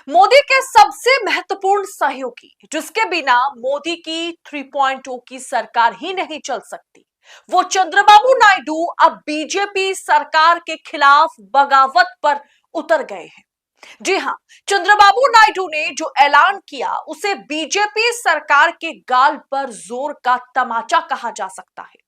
मोदी के सबसे महत्वपूर्ण सहयोगी जिसके बिना मोदी की 3.0 की सरकार ही नहीं चल सकती, वो चंद्रबाबू नायडू अब बीजेपी सरकार के खिलाफ बगावत पर उतर गए हैं। जी हां, चंद्रबाबू नायडू ने जो ऐलान किया उसे बीजेपी सरकार के गाल पर जोर का तमाचा कहा जा सकता है।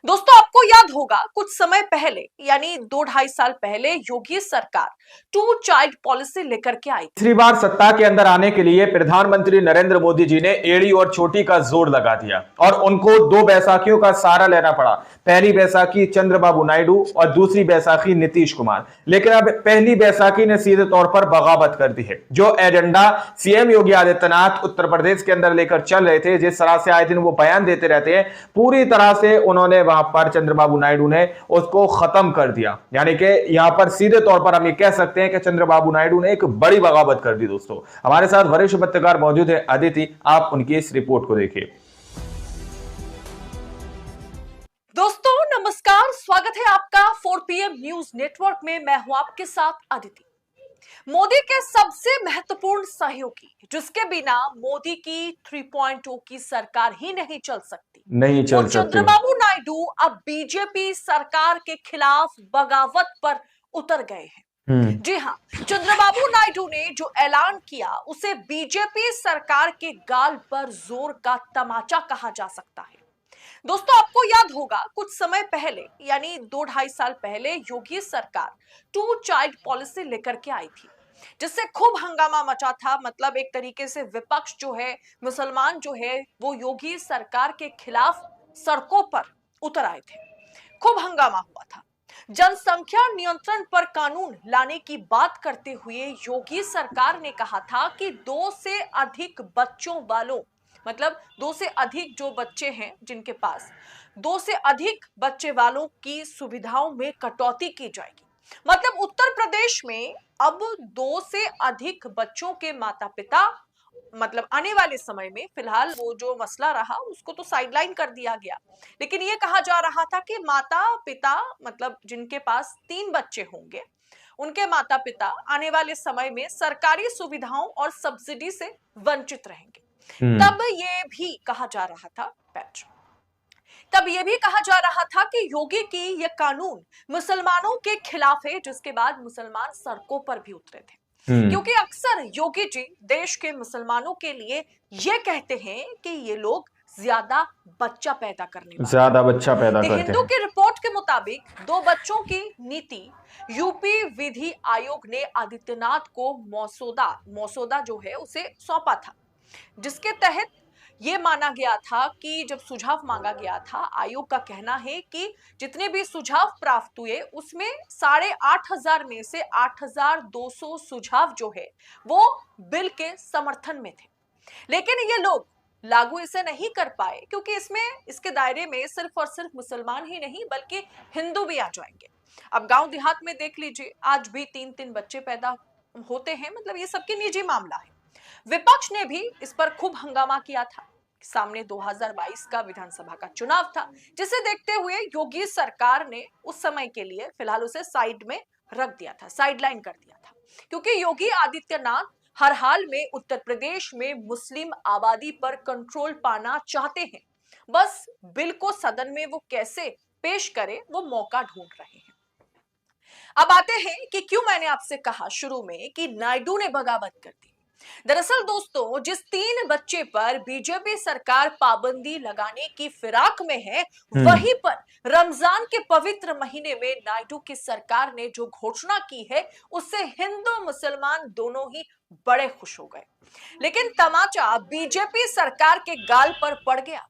दोस्तों, आपको याद होगा कुछ समय पहले यानी 2-2.5 साल पहले योगी सरकार 2 चाइल्ड पॉलिसी लेकर के आई। तीसरी बार सत्ता के अंदर आने के लिए प्रधानमंत्री नरेंद्र मोदी जी ने एड़ी और चोटी का जोर लगा दिया और उनको दो बैसाखियों का सहारा लेना पड़ा। पहली बैसाखी चंद्रबाबू नायडू और दूसरी बैसाखी नीतीश कुमार। लेकिन अब पहली बैसाखी ने सीधे तौर पर बगावत कर दी है। जो एजेंडा सीएम योगी आदित्यनाथ उत्तर प्रदेश के अंदर लेकर चल रहे थे, जिस तरह से आए दिन वो बयान देते रहते हैं, पूरी तरह से उन्होंने वहां पर चंद्रबाबू नायडू ने उसको खत्म कर दिया। यानी कि यहां पर सीधे तौर पर हम ये कह सकते हैं कि चंद्रबाबू नायडू ने एक बड़ी बगावत कर दी। दोस्तों, हमारे साथ वरिष्ठ पत्रकार मौजूद है अदिति, आप उनकी इस रिपोर्ट को देखिए। दोस्तों नमस्कार, स्वागत है आपका 4 PM न्यूज नेटवर्क में। मैं हूं आपके साथ अदिति। मोदी के सबसे महत्वपूर्ण सहयोगी जिसके बिना मोदी की 3.0 की सरकार ही नहीं चल सकती, वो चंद्रबाबू नायडू अब बीजेपी सरकार के खिलाफ बगावत पर उतर गए हैं। जी हां, चंद्रबाबू नायडू ने जो ऐलान किया उसे बीजेपी सरकार के गाल पर जोर का तमाचा कहा जा सकता है। दोस्तों, आपको याद होगा कुछ समय पहले यानी 2-2.5 साल पहले योगी सरकार 2 चाइल्ड पॉलिसी लेकर के आई थी, जिससे खूब हंगामा मचा था। मतलब एक तरीके से विपक्ष जो है, मुसलमान जो है, वो योगी सरकार के खिलाफ सड़कों पर उतर आए थे। खूब हंगामा हुआ था। जनसंख्या नियंत्रण पर कानून लाने की बात करते हुए योगी सरकार ने कहा था कि 2 से अधिक बच्चों वालों, मतलब 2 से अधिक जो बच्चे हैं जिनके पास 2 से अधिक बच्चे वालों की सुविधाओं में कटौती की जाएगी। मतलब उत्तर प्रदेश में अब 2 से अधिक बच्चों के माता पिता, मतलब आने वाले समय में, फिलहाल वो जो मसला रहा उसको तो साइडलाइन कर दिया गया, लेकिन ये कहा जा रहा था कि माता पिता, मतलब जिनके पास 3 बच्चे होंगे, उनके माता पिता आने वाले समय में सरकारी सुविधाओं और सब्सिडी से वंचित रहेंगे। तब ये भी कहा जा रहा था तब ये भी कहा जा रहा था कि योगी की ये कानून मुसलमानों के खिलाफ है, जिसके बाद मुसलमान सड़कों पर भी उतरे थे। क्योंकि अक्सर योगी जी देश के मुसलमानों के लिए ये कहते हैं कि ये लोग ज्यादा बच्चा पैदा करते हैं। हिंदू की रिपोर्ट के मुताबिक 2 बच्चों की नीति यूपी विधि आयोग ने आदित्यनाथ को मसौदा जो है उसे सौंपा था, जिसके तहत ये माना गया था कि जब सुझाव मांगा गया था, आयोग का कहना है कि जितने भी सुझाव प्राप्त हुए उसमें 8,500 में से 8,200 सुझाव जो है वो बिल के समर्थन में थे। लेकिन ये लोग लागू इसे नहीं कर पाए क्योंकि इसके दायरे में सिर्फ और सिर्फ मुसलमान ही नहीं बल्कि हिंदू भी आ जाएंगे। अब गांव देहात में देख लीजिए, आज भी 3-3 बच्चे पैदा होते हैं। मतलब ये सबकी निजी मामला है। विपक्ष ने भी इस पर खूब हंगामा किया था। सामने 2022 का विधानसभा का चुनाव था, जिसे देखते हुए योगी सरकार ने उस समय के लिए फिलहाल उसे साइड में रख दिया था, साइडलाइन कर दिया था, क्योंकि योगी आदित्यनाथ हर हाल में उत्तर प्रदेश में मुस्लिम आबादी पर कंट्रोल पाना चाहते हैं। बस बिल को सदन में वो कैसे पेश करे, वो मौका ढूंढ रहे हैं। अब आते हैं कि क्यों मैंने आपसे कहा शुरू में कि नायडू ने बगावत कर दी। दरअसल दोस्तों, जिस 3 बच्चे पर बीजेपी सरकार पाबंदी लगाने की फिराक में है, वहीं पर रमजान के पवित्र महीने में नायडू की सरकार ने जो घोषणा की है, उससे हिंदू मुसलमान दोनों ही बड़े खुश हो गए। लेकिन तमाचा बीजेपी सरकार के गाल पर पड़ गया।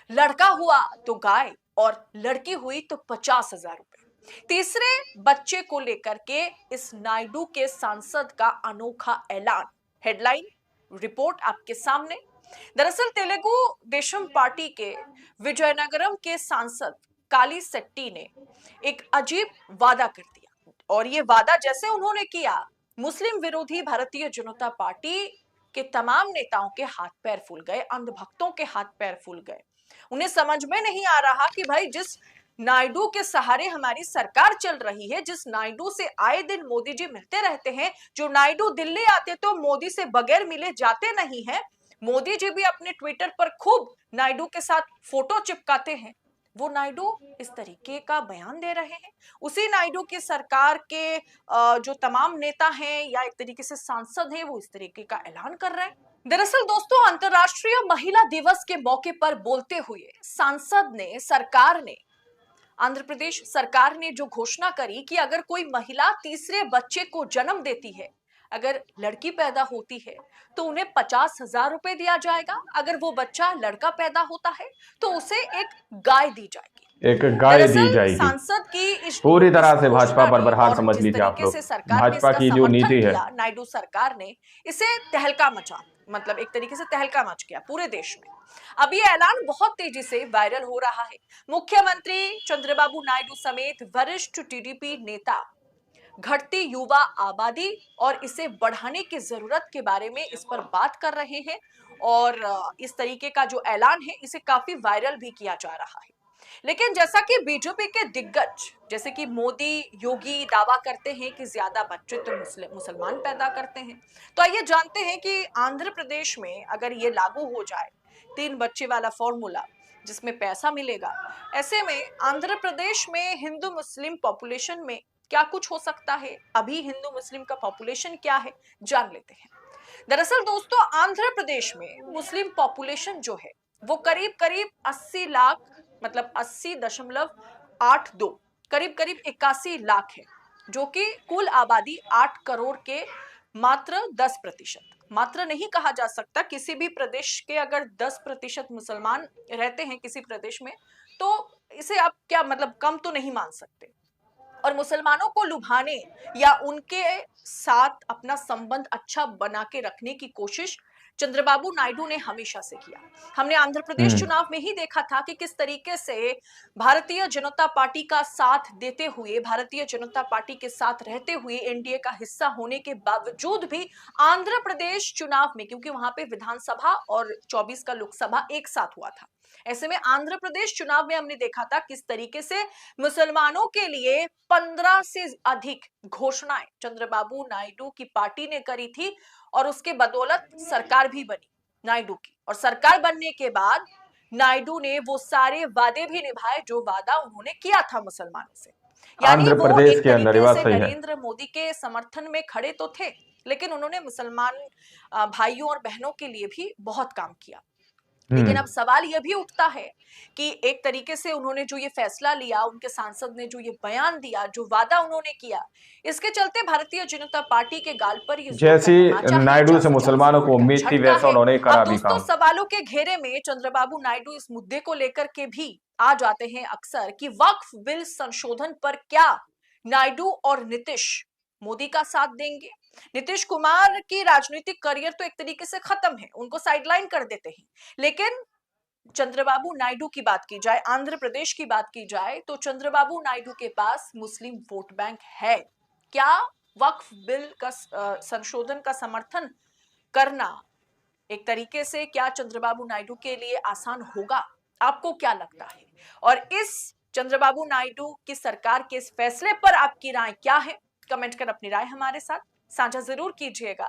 लड़का हुआ तो गाय और लड़की हुई तो 50,000 रुपए। तीसरे बच्चे को लेकर के इस नायडू के सांसद का अनोखा ऐलान। हेडलाइन रिपोर्ट आपके सामने। दरअसल तेलुगु देशम पार्टी के विजयनगरम के सांसद काली सेट्टी ने एक अजीब वादा कर दिया, और ये वादा जैसे उन्होंने किया, मुस्लिम विरोधी भारतीय जनता पार्टी के तमाम नेताओं के हाथ पैर फूल गए, अंधभक्तों के हाथ पैर फूल गए। उन्हें समझ में नहीं आ रहा कि भाई जिस नायडू के सहारे हमारी सरकार चल रही है, जिस नायडू से आए दिन मोदी जी मिलते रहते हैं, जो नायडू दिल्ली आते तो मोदी से बगैर मिले जाते नहीं हैं, मोदी जी भी अपने ट्विटर पर खूब नायडू के साथ फोटो चिपकाते हैं, वो नायडू इस तरीके का बयान दे रहे हैं। उसी नायडू की सरकार के जो तमाम नेता हैं या एक तरीके से सांसद हैं, वो इस तरीके का ऐलान कर रहे हैं। दरअसल दोस्तों, अंतर्राष्ट्रीय महिला दिवस के मौके पर बोलते हुए सांसद ने, सरकार ने, आंध्र प्रदेश सरकार ने जो घोषणा करी कि अगर कोई महिला तीसरे बच्चे को जन्म देती है, अगर लड़की पैदा होती है तो उन्हें 50,000 रुपए दिया जाएगा, अगर वो बच्चा लड़का पैदा होता है तो उसे एक गाय दी जाएगी। एक गाय दी जाएगी। सांसद की इस पूरी तरह से भाजपा पर बरहार समझ लीजिए आप लोग। भाजपा की जो नीति है, नायडू सरकार ने इसे तहलका मचा, मतलब एक तरीके से तहलका मच गया पूरे देश में। अब ये ऐलान बहुत तेजी से वायरल हो रहा है। मुख्यमंत्री चंद्रबाबू नायडू समेत वरिष्ठ टीडीपी नेता घटती युवा आबादी और इसे बढ़ाने की जरूरत के बारे में इस पर बात कर रहे हैं, और इस तरीके का जो ऐलान है इसे काफी वायरल भी किया जा रहा है। लेकिन जैसा कि बीजेपी के दिग्गज जैसे कि मोदी, योगी दावा करते हैं कि ज्यादा बच्चे तो मुसलमान पैदा करते हैं, तो आइए जानते हैं कि आंध्र प्रदेश में अगर ये लागू हो जाए 3 बच्चे वाला फॉर्मूला जिसमें पैसा मिलेगा, ऐसे में आंध्र प्रदेश में हिंदू मुस्लिम पॉपुलेशन में क्या कुछ हो सकता है। अभी हिंदू मुस्लिम का पॉपुलेशन क्या है, जान लेते हैं। दरअसल दोस्तों, आंध्र प्रदेश में मुस्लिम पॉपुलेशन जो है वो करीब करीब 80 लाख, मतलब 80.82, करीब करीब 81 लाख है, जो कि कुल आबादी 8 करोड़ के मात्र 10%। मात्र नहीं कहा जा सकता, किसी भी प्रदेश के अगर 10% मुसलमान रहते हैं किसी प्रदेश में, तो इसे आप क्या मतलब कम तो नहीं मान सकते। और मुसलमानों को लुभाने या उनके साथ अपना संबंध अच्छा बना के रखने की कोशिश चंद्रबाबू नायडू ने हमेशा से किया। हमने आंध्र प्रदेश चुनाव में ही देखा था कि किस तरीके से भारतीय जनता पार्टी का साथ देते हुए, भारतीय जनता पार्टी के साथ रहते हुए, एनडीए का हिस्सा होने के बावजूद भी आंध्र प्रदेश चुनाव में, क्योंकि वहां पे विधानसभा और 24 का लोकसभा एक साथ हुआ था, ऐसे में आंध्र प्रदेश चुनाव में हमने देखा था किस तरीके से मुसलमानों के लिए 15 से अधिक घोषणाएं चंद्रबाबू नायडू की पार्टी ने करी थी, और उसके बदौलत सरकार भी बनी नायडू की। और सरकार बनने के बाद नायडू ने वो सारे वादे भी निभाए जो वादा उन्होंने किया था मुसलमानों से। यानी आंध्र प्रदेश के अंदर नरेंद्र मोदी के समर्थन में खड़े तो थे, लेकिन उन्होंने मुसलमान भाइयों और बहनों के लिए भी बहुत काम किया। लेकिन अब सवाल यह भी उठता है कि एक तरीके से उन्होंने जो ये फैसला लिया, उनके सांसद ने जो ये बयान दिया, जो वादा उन्होंने किया, इसके चलते भारतीय जनता पार्टी के गाल पर ये जैसी नायडू से मुसलमानों को उम्मीद थी वैसा उन्होंने करा भी काम। सवालों के घेरे में चंद्रबाबू नायडू इस मुद्दे को लेकर के भी आ जाते हैं अक्सर कि वक्फ बिल संशोधन पर क्या नायडू और नीतीश मोदी का साथ देंगे। नीतीश कुमार की राजनीतिक करियर तो एक तरीके से खत्म है, उनको साइडलाइन कर देते हैं। लेकिन चंद्रबाबू नायडू की बात की जाए, आंध्र प्रदेश की बात की जाए, तो चंद्रबाबू नायडू के पास मुस्लिम वोट बैंक है। क्या वक्फ बिल का संशोधन का समर्थन करना एक तरीके से क्या चंद्रबाबू नायडू के लिए आसान होगा? आपको क्या लगता है? और इस चंद्रबाबू नायडू की सरकार के इस फैसले पर आपकी राय क्या है? कमेंट कर अपनी राय हमारे साथ साझा जरूर कीजिएगा,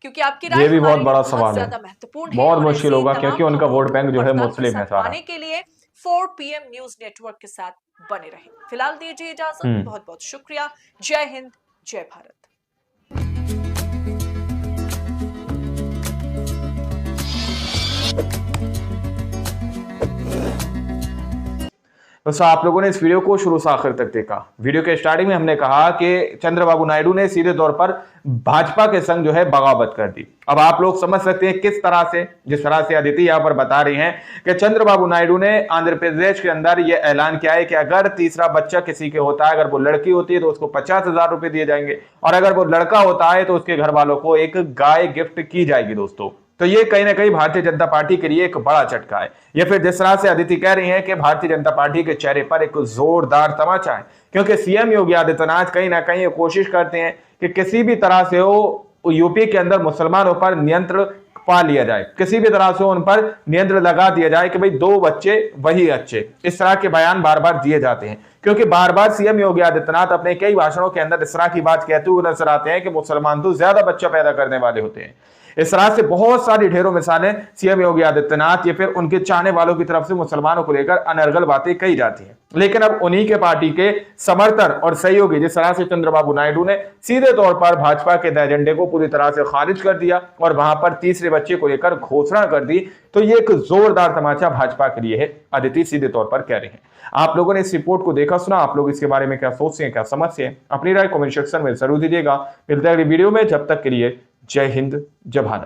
क्योंकि आपकी राय ये भी बहुत बड़ा सवाल है, ज्यादा महत्वपूर्ण है, बहुत मुश्किल होगा क्योंकि उनका वोट बैंक जो है मुस्लिम है सारा। के लिए 4 PM न्यूज नेटवर्क के साथ बने रहें। फिलहाल दीजिए इजाजत, बहुत बहुत शुक्रिया। जय हिंद, जय भारत। तो आप लोगों ने इस वीडियो को शुरू से आखिर तक देखा। वीडियो के स्टार्टिंग में हमने कहा कि चंद्रबाबू नायडू ने सीधे तौर पर भाजपा के संग जो है बगावत कर दी। अब आप लोग समझ सकते हैं किस तरह से, जिस तरह से अदिति यहां पर बता रही हैं कि चंद्रबाबू नायडू ने आंध्र प्रदेश के अंदर यह ऐलान किया है कि अगर तीसरा बच्चा किसी के होता है, अगर वो लड़की होती है तो उसको 50,000 रुपए दिए जाएंगे, और अगर वो लड़का होता है तो उसके घर वालों को एक गाय गिफ्ट की जाएगी। दोस्तों, तो ये कहीं ना कहीं भारतीय जनता पार्टी के लिए एक बड़ा झटका है। या फिर जिस तरह से अदिति कह रही हैं कि भारतीय जनता पार्टी के चेहरे पर एक जोरदार तमाचा है, क्योंकि सीएम योगी आदित्यनाथ कहीं ना कहीं ये कोशिश करते हैं कि किसी भी तरह से वो यूपी के अंदर मुसलमानों पर नियंत्रण पा लिया जाए, किसी भी तरह से उन पर नियंत्रण लगा दिया जाए कि भाई 2 बच्चे वही अच्छे। इस तरह के बयान बार बार दिए जाते हैं, क्योंकि बार बार सीएम योगी आदित्यनाथ अपने कई भाषणों के अंदर इस तरह की बात कहते हुए नजर आते हैं कि मुसलमान तो ज्यादा बच्चा पैदा करने वाले होते हैं। इस तरह से बहुत सारी ढेरों मिसालें सीएम योगी आदित्यनाथ या फिर उनके चाहने वालों की तरफ से मुसलमानों को लेकर अनर्गल बातें कही जाती हैं। लेकिन अब उन्हीं के पार्टी के समर्थन और सहयोगी जिस तरह से चंद्रबाबू नायडू ने सीधे तौर पर भाजपा के एजेंडे को पूरी तरह से खारिज कर दिया और वहां पर तीसरे बच्चे को लेकर घोषणा कर दी, तो ये एक जोरदार तमाचा भाजपा के लिए है, अदिति सीधे तौर पर कह रहे हैं। आप लोगों ने इस रिपोर्ट को देखा सुना, आप लोग इसके बारे में क्या सोचते हैं, क्या समझते हैं, अपनी राय कमेंट सेक्शन में जरूर दीजिएगा। मिलते हैं अगली वीडियो में, जब तक के लिए जय हिंद, जय भारत।